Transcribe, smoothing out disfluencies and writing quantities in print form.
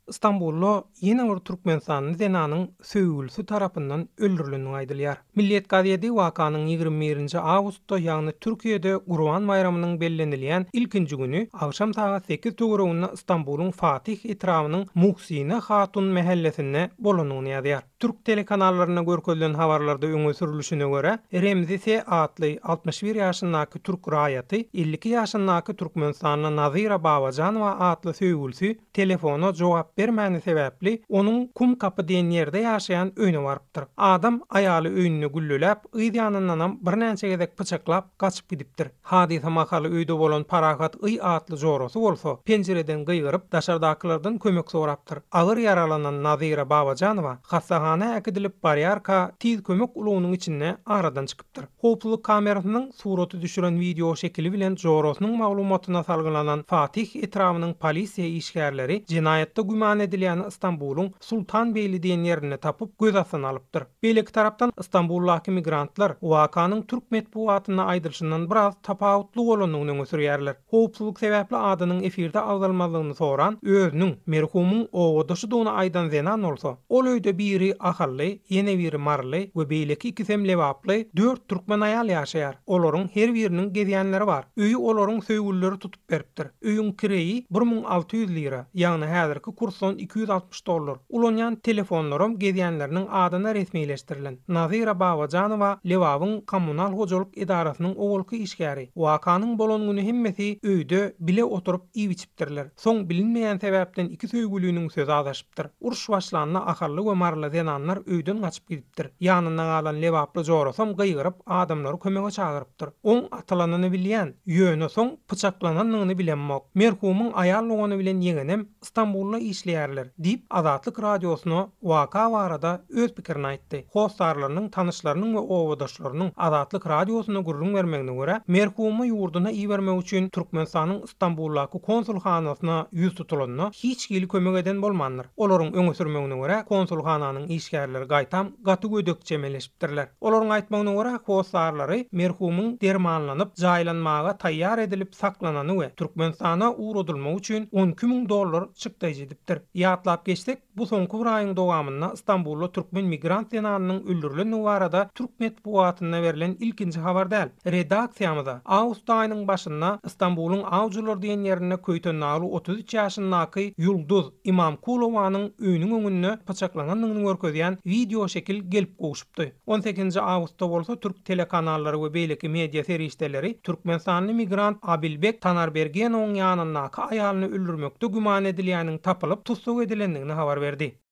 İstanbullu ýene bir Türkmenistanyň zenanyň söýgülisi tarapyndan öldürilendiği aýdylýar. Milliyet gaziýeti wakanyň 21-nji awgustda, ýagny Türkiýede Gurban bayramynyň bellenilýän ilkinji güni agşam saat 8 töwereginde Istanbulyň Fatih etrafynyň Muhsine Hatun mahallesinde bolanyny ýazýar. Türk telekanallaryna görkezlen habarlarda öňe sürülüşine görä, Remzi S. adly 61 ýaşyndaky türk raýaty 52 ýaşyndaky Türkmenistanyň Nazira Babajanowa adly söýgülisi telefona jogap bermäni sebäpli onuň kum kapy diýen ýerde ýaşaýan öýüne barypdyr. Adam aýaly öýüne güllülep, yz ýanyndan birnäçe gezek pyçaklap gaçyp gidipdir. Hadisa mahaly öýde bolan Parahat Y adly jorosy bolsa, penjereden gyýgyryp daşardakylardan kömek sorapdyr. Agyr yaralanan Nazira Babajanowa hassahana äkidilip barýarka tiz kömek ulugynyň içinde aradan çykypdyr. Howpsuzlyk kamerasynyň suraty düşüren video şekili bilen jorosynyň maglumatyna salgylanan Fatih etrafynyň polisiýa işgärleri jinayatda güman edilýän Istanbulyň Sultanbeyli diýen ýerine tapyp göz astyna alypdyr. Beýleki tarapdan Istanbuldaky migrantlar wakanyň türk medpuatyna aýdylşyndan biraz tapawutly bolanyny öňe sürýärler. Howpsuzlyk sebäpli adynyň efirde agdalmalygyny soran özüniň merhumyň owadyşydygyny aýdan zenan bolsa, ol öýde biri ahally, ýene biri marly we beýleki iki semlewaply 4 türkmen aýal ýaşaýar. Olaryň her biriniň gezýänleri bar. Öýü olaryň söýgülleri tutup beripdir. Öýüň kireyi 1600 lira, ýagny häzirki kursdan $260. Ulanýan telefonlarym gezýänleriniň adyna resmileşdirilen. Nazira Babajanowa Lewabyň kommunal hojalyk idarasynyň owalky işgäri. Wakanyň bolan güni hemmesi öýde bile oturup iýip içipdirler. Soň bilinmeýän sebäpden iki söýgülüniň sözi adaşypdyr. Uruş başlanyna ahally we marly zenanlar öýden gaçyp gidipdir. Ýanyndan alan Lewaply jorosam gyýgyryp adamlary kömege çagyrypdyr. Oň atylanyny bilýän, ýöne soň pyçaklananyny bilenmek. Merhumyň aýal ogany bilen ýeňenem Istanbulda işleýärler diýip Azatlyk radiosyna waka barada öz pikirini aýtdy. Hostarlarynyň, tanyşlarynyň we owadaşlarynyň Azatlyk radiosyna gurrun bermegine görä, merhumy ýurduna iýermek üçin Türkmenistanyň Istanbuldaky konsulhanasyna ýüz tutulanyna hiç gili kömek eden bolmandyr. Olaryň öňe sürmegine görä, konsulhananyň işgärleri gaýtam gaty gödek çemeleşipdirler. Olaryň aýtmagyna görä, hostarlary merhumyň dermanlanyp jaýlanmaga taýýar edilip saklanany we Türkmenistana uğradylmak üçin $12.000 çykdaý edipdir. Ýatlap geçsek, bu soňky bir aýyň dowamynda Istanbulda türkmen migrant zenanynyň öldürilendiği barada Türk medpuatyna berilen ilkinji habar däl. Redaksiýamyzda awgust aýynyň başynda Istanbulyň Awjylar diýen ýerine köýtenäli 33 ýaşyndaky Ýulduz İmamkulowanyň öýüniň öňünde pyçaklanynyny görkezýän video şekil gelip gowuşupdy. 18-nji awgustda bolsa türk telekanallary we beýleki media serişdeleri Türkmenistanyň migrant Abilbek Tanarbergenowyň ýanyndaky aýalyny öldürmekde güman edilýäniň tapylyp tutsuk edilendigini habar berdi.